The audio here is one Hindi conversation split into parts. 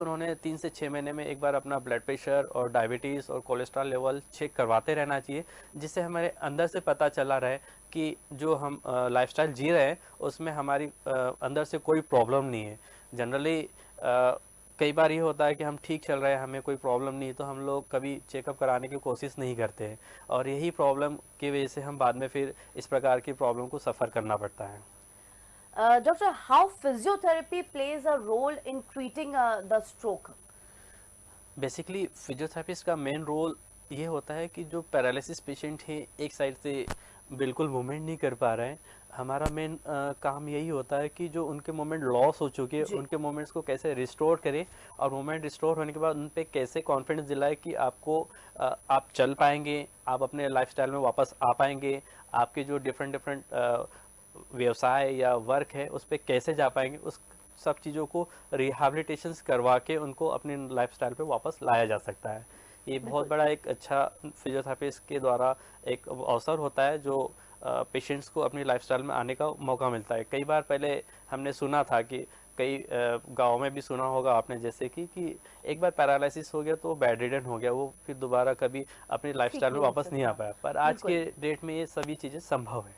उन्होंने 3 से 6 महीने में एक बार अपना ब्लड प्रेशर और डायबिटीज़ और कोलेस्ट्रॉल लेवल चेक करवाते रहना चाहिए, जिससे हमारे अंदर से पता चला रहे कि जो हम लाइफ़स्टाइल जी रहे हैं, उसमें हमारी अंदर से कोई प्रॉब्लम नहीं है। जनरली कई बार ये होता है कि हम ठीक चल रहे हैं, हमें कोई प्रॉब्लम नहीं, तो हम लोग कभी चेकअप कराने की कोशिश नहीं करते हैं और यही प्रॉब्लम की वजह से हम बाद में फिर इस प्रकार की प्रॉब्लम को सफ़र करना पड़ता है। Doctor, how physiotherapy plays a role in treating the stroke? Basically physiotherapist का मेन रोल ये होता है कि जो पैरालिसिस पेशेंट है, एक साइड से बिल्कुल मूवमेंट नहीं कर पा रहे हैं, हमारा मेन काम यही होता है कि जो उनके मोमेंट लॉस हो चुके हैं जी, उनके मोमेंट्स को कैसे रिस्टोर करें और मोमेंट रिस्टोर होने के बाद उन पे कैसे कॉन्फिडेंस दिलाए कि आपको आप चल पाएंगे, आप अपने लाइफस्टाइल में वापस आ पाएंगे, आपके जो डिफरेंट डिफरेंट व्यवसाय या वर्क है उस पे कैसे जा पाएंगे, उस सब चीज़ों को रिहैबिलिटेशंस करवा के उनको अपने लाइफस्टाइल पे वापस लाया जा सकता है। ये बहुत बिल्कुल। बड़ा एक अच्छा फिजियोथेरेपिस्ट के द्वारा एक अवसर होता है जो पेशेंट्स को अपनी लाइफस्टाइल में आने का मौका मिलता है। कई बार पहले हमने सुना था कि कई गाँव में भी सुना होगा आपने, जैसे कि एक बार पैरालिसिस हो गया तो वो बेड रिडन हो गया, वो फिर दोबारा कभी अपनी ठीक लाइफस्टाइल में नहीं हो वापस नहीं आ सकता। पाया। पर आज बिल्कुल। के डेट में ये सभी चीज़ें संभव है।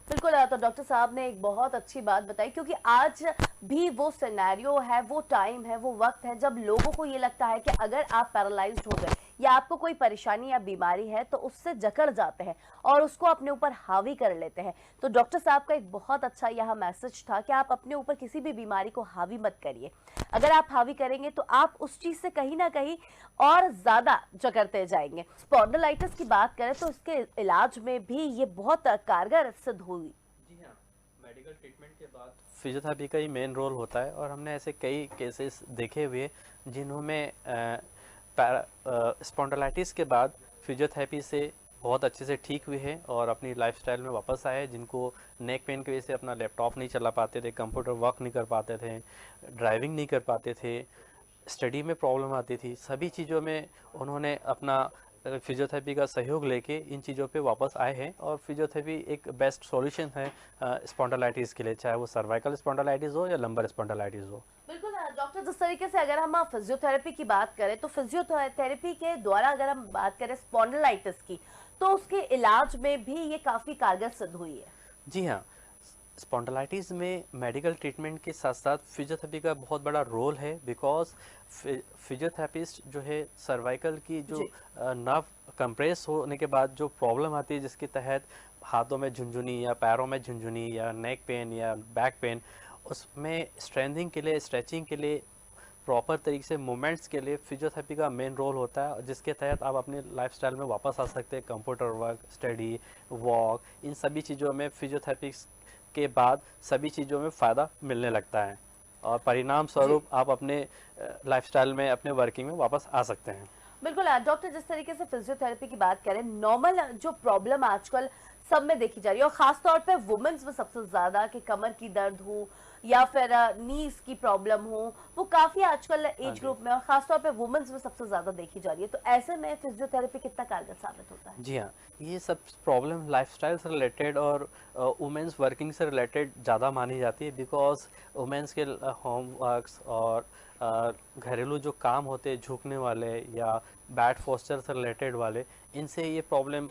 बिल्कुल, तो डॉक्टर साहब ने एक बहुत अच्छी बात बताई, क्योंकि आज भी वो सिनेरियो है, वो टाइम है, वो वक्त है जब लोगों को ये लगता है कि अगर आप पैरालाइज्ड हो गए या आपको कोई परेशानी या बीमारी है तो उससे जकड़ जाते हैं और उसको अपने ऊपर हावी कर लेते हैं। तो डॉक्टर साहब का एक बहुत अच्छा यह मैसेज था कि आप अपने ऊपर किसी भी बीमारी को हावी मत करिए। अगर आप हावी करेंगे तो आप उस चीज से कहीं ना कहीं और ज्यादा जकड़ते जाएंगे। स्पॉन्डिलाइटिस की बात करें तो इसके इलाज में भी ये बहुत कारगर सिद्ध हुई। जी हाँ, मेडिकल ट्रीटमेंट के बाद फिजियोथेरेपी का ही मेन रोल होता है और हमने ऐसे कई केसेस देखे हुए जिन्होंने स्पॉन्डिलाइटिस के बाद फिजियोथेरेपी से बहुत अच्छे से ठीक हुए हैं और अपनी लाइफस्टाइल में वापस आए हैं, जिनको नेक पेन की वजह से अपना लैपटॉप नहीं चला पाते थे, कंप्यूटर वर्क नहीं कर पाते थे, ड्राइविंग नहीं कर पाते थे, स्टडी में प्रॉब्लम आती थी, सभी चीज़ों में उन्होंने अपना फिजियोथेरेपी का सहयोग लेके इन चीज़ों पे वापस आए हैं और फिजियोथेरेपी एक बेस्ट सॉल्यूशन है स्पॉन्डिलाइटिस के लिए, चाहे वो सर्वाइकल स्पॉन्डिलाइटिस हो या लंबर स्पॉन्डिलाइटिस हो। बिल्कुल डॉक्टर, जिस तरीके से अगर हम फिजियोथेरेपी की बात करें तो फिजियोथेरेपी के द्वारा अगर हम बात करें स्पॉन्डिलाइटिस की, तो उसके इलाज में भी ये काफी कारगर सिद्ध हुई है। जी हाँ, स्पॉन्डिलाइटिस में मेडिकल ट्रीटमेंट के साथ साथ फिजियोथेरेपी का बहुत बड़ा रोल है, बिकॉज फिजियोथेरेपिस्ट जो है सर्वाइकल की जो जी, नर्व कंप्रेस होने के बाद जो प्रॉब्लम आती है, जिसके तहत हाथों में झुंझुनी या पैरों में झुंझुनी या नेक पेन या बैक पेन, उसमें स्ट्रेंथिंग के लिए, स्ट्रेचिंग के लिए, प्रॉपर तरीके से मूवमेंट्स के लिए फिजियोथेरेपी का मेन रोल होता है, जिसके तहत आप अपने लाइफस्टाइल में वापस आ सकते हैं। कंप्यूटर वर्क, स्टडी, वॉक, इन सभी चीज़ों में फिजियोथेरेपी के बाद सभी चीज़ों में फ़ायदा मिलने लगता है और परिणाम जी, स्वरूप आप अपने लाइफस्टाइल में, अपने वर्किंग में वापस आ सकते हैं। बिल्कुल डॉक्टर, जिस तरीके से फिजियोथेरेपी की बात करें, नॉर्मल जो प्रॉब्लम आजकल सब में देखी जा रही है और खास तौर पे वुमेन्स में सबसे ज्यादा, कि कमर की दर्द हो या फिर नीज की प्रॉब्लम हो, वो काफी आजकल हाँ एज जी। ग्रुप में और खास तौर पे वुमेन्स में सबसे ज्यादा देखी जा रही है। तो ऐसे में फिजियोथेरेपी कितना कारगर साबित होता है? जी हाँ, ये सब प्रॉब्लम लाइफस्टाइल से रिलेटेड और वुमेन्स वर्किंग से रिलेटेड ज़्यादा मानी जाती है, बिकॉज वुमेन्स के होम वर्क्स और घरेलू जो काम होते हैं झुकने वाले या बैड पोस्चर से रिलेटेड वाले, इनसे ये प्रॉब्लम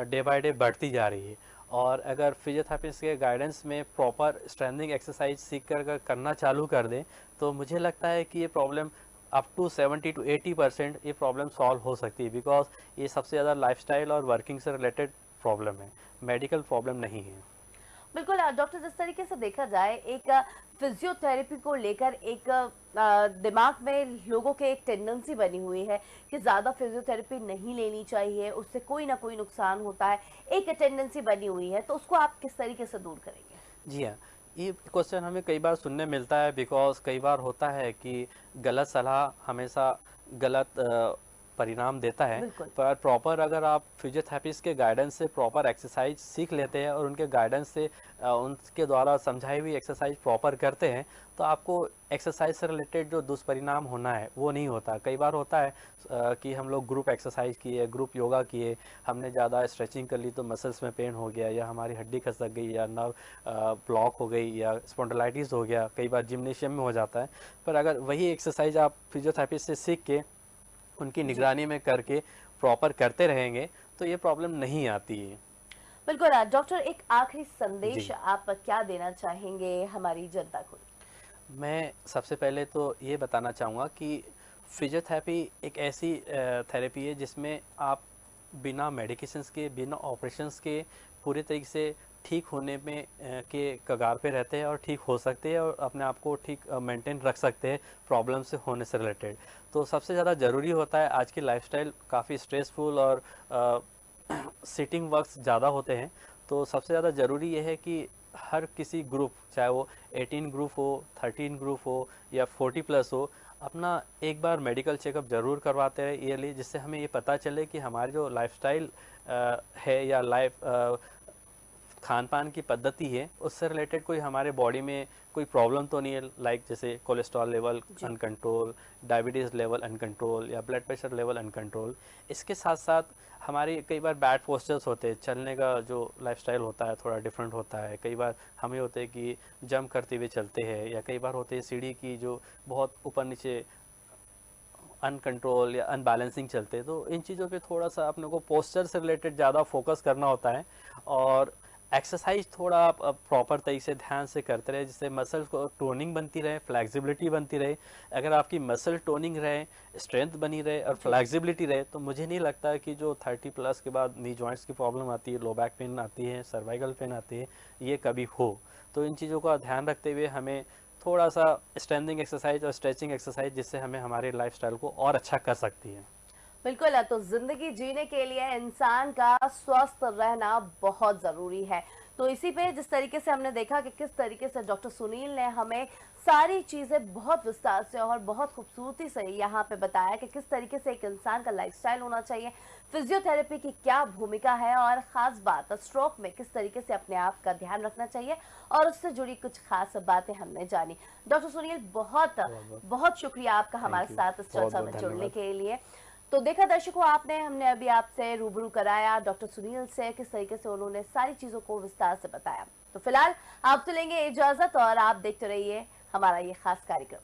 डे बाय डे बढ़ती जा रही है। और अगर फिजियोथेरेपिस्ट के गाइडेंस में प्रॉपर स्ट्रेंथिंग एक्सरसाइज सीख कर अगर करना चालू कर दें, तो मुझे लगता है कि ये प्रॉब्लम अप टू 70 to 80% ये प्रॉब्लम सॉल्व हो सकती है, बिकॉज ये सबसे ज़्यादा लाइफस्टाइल और वर्किंग से रिलेटेड प्रॉब्लम है, मेडिकल प्रॉब्लम नहीं है। बिल्कुल डॉक्टर, जिस तरीके से देखा जाए, एक फिजियोथेरेपी को लेकर एक दिमाग में लोगों के एक टेंडेंसी बनी हुई है कि ज़्यादा फिजियोथेरेपी नहीं लेनी चाहिए, उससे कोई ना कोई नुकसान होता है, एक टेंडेंसी बनी हुई है। तो उसको आप किस तरीके से दूर करेंगे? जी हाँ, ये क्वेश्चन हमें कई बार सुनने मिलता है, बिकॉज कई बार होता है कि गलत सलाह हमेशा गलत परिणाम देता है। बिल्कुल। पर प्रॉपर अगर आप फिजियोथेरेपिस्ट के गाइडेंस से प्रॉपर एक्सरसाइज सीख लेते हैं और उनके गाइडेंस से उनके द्वारा समझाई हुई एक्सरसाइज प्रॉपर करते हैं, तो आपको एक्सरसाइज से रिलेटेड जो दुष्परिणाम होना है वो नहीं होता। कई बार होता है कि हम लोग ग्रुप एक्सरसाइज किए, ग्रुप योगा किए, हमने ज़्यादा स्ट्रेचिंग कर ली तो मसल्स में पेन हो गया, या हमारी हड्डी खसक गई, या नर्व ब्लॉक हो गई, या स्पॉन्डिलाइटिस हो गया। कई बार जिम्नेशियम में हो जाता है। पर अगर वही एक्सरसाइज आप फिजियोथेरेपिस्ट से सीख के उनकी जी निगरानी में करके प्रॉपर करते रहेंगे तो ये प्रॉब्लम नहीं आती है। बिल्कुल। डॉक्टर, एक आखिरी संदेश जी, आप क्या देना चाहेंगे हमारी जनता को? मैं सबसे पहले तो ये बताना चाहूँगा कि फिजियोथेरेपी एक ऐसी थेरेपी है जिसमें आप बिना मेडिकेशंस के, बिना ऑपरेशंस के पूरे तरीके से ठीक होने में के कगार पे रहते हैं और ठीक हो सकते हैं और अपने आप को ठीक मेंटेन रख सकते हैं प्रॉब्लम से होने से रिलेटेड। तो सबसे ज़्यादा ज़रूरी होता है, आज की लाइफस्टाइल काफ़ी स्ट्रेसफुल और सिटिंग वर्क्स ज़्यादा होते हैं, तो सबसे ज़्यादा ज़रूरी ये है कि हर किसी ग्रुप, चाहे वो 18 ग्रुप हो, 13 ग्रुप हो या 40 प्लस हो, अपना एक बार मेडिकल चेकअप ज़रूर करवाते रहे ईयरली, जिससे हमें ये पता चले कि हमारी जो लाइफस्टाइल है या खान पान की पद्धति है उससे रिलेटेड कोई हमारे बॉडी में कोई प्रॉब्लम तो नहीं है, लाइक जैसे कोलेस्ट्रॉल लेवल जी अनकंट्रोल, डायबिटीज़ लेवल अनकंट्रोल, या ब्लड प्रेशर लेवल अनकंट्रोल। इसके साथ साथ हमारे कई बार बैड पोस्चर्स होते हैं, चलने का जो लाइफस्टाइल होता है थोड़ा डिफरेंट होता है। कई बार हमें होते हैं कि जंप करते हुए चलते हैं, या कई बार होते हैं सीढ़ी की जो बहुत ऊपर नीचे अनकंट्रोल या अनबैलेंसिंग चलते हैं। तो इन चीज़ों पे थोड़ा सा अपने को पोस्चर से रिलेटेड ज़्यादा फोकस करना होता है, और एक्सरसाइज थोड़ा आप प्रॉपर तरीके से ध्यान से करते रहे, जिससे मसल को टोनिंग बनती रहे, फ्लेक्सिबिलिटी बनती रहे। अगर आपकी मसल टोनिंग रहे, स्ट्रेंथ बनी रहे और जी फ्लेक्सिबिलिटी रहे, तो मुझे नहीं लगता है कि जो 30 प्लस के बाद नी जॉइंट्स की प्रॉब्लम आती है, लो बैक पेन आती है, सर्वाइकल पेन आती है, ये कभी हो। तो इन चीज़ों का ध्यान रखते हुए हमें थोड़ा सा स्ट्रेंथिंग एक्सरसाइज और स्ट्रेचिंग एक्सरसाइज, जिससे हमें हमारे लाइफस्टाइल को और अच्छा कर सकती है। बिल्कुल है। तो जिंदगी जीने के लिए इंसान का स्वस्थ रहना बहुत जरूरी है। तो इसी पे जिस तरीके से हमने देखा कि किस तरीके से डॉक्टर सुनील ने हमें सारी चीजें बहुत विस्तार से और बहुत खूबसूरती से यहाँ पे बताया कि किस तरीके से एक इंसान का लाइफस्टाइल होना चाहिए, फिजियोथेरेपी की क्या भूमिका है, और खास बात स्ट्रोक में किस तरीके से अपने आप का ध्यान रखना चाहिए, और उससे जुड़ी कुछ खास बातें हमने जानी। डॉक्टर सुनील, बहुत बहुत बहुत बहुत शुक्रिया आपका हमारे थैंक यू, साथ इस बहुत चर्चा बहुत में जुड़ने धन्यवाद। के लिए। तो देखा दर्शकों, आपने हमने अभी आपसे रूबरू कराया डॉक्टर सुनील से, किस तरीके से उन्होंने सारी चीजों को विस्तार से बताया। तो फिलहाल आपसे लेंगे इजाजत, और आप देखते रहिए हमारा ये खास कार्यक्रम।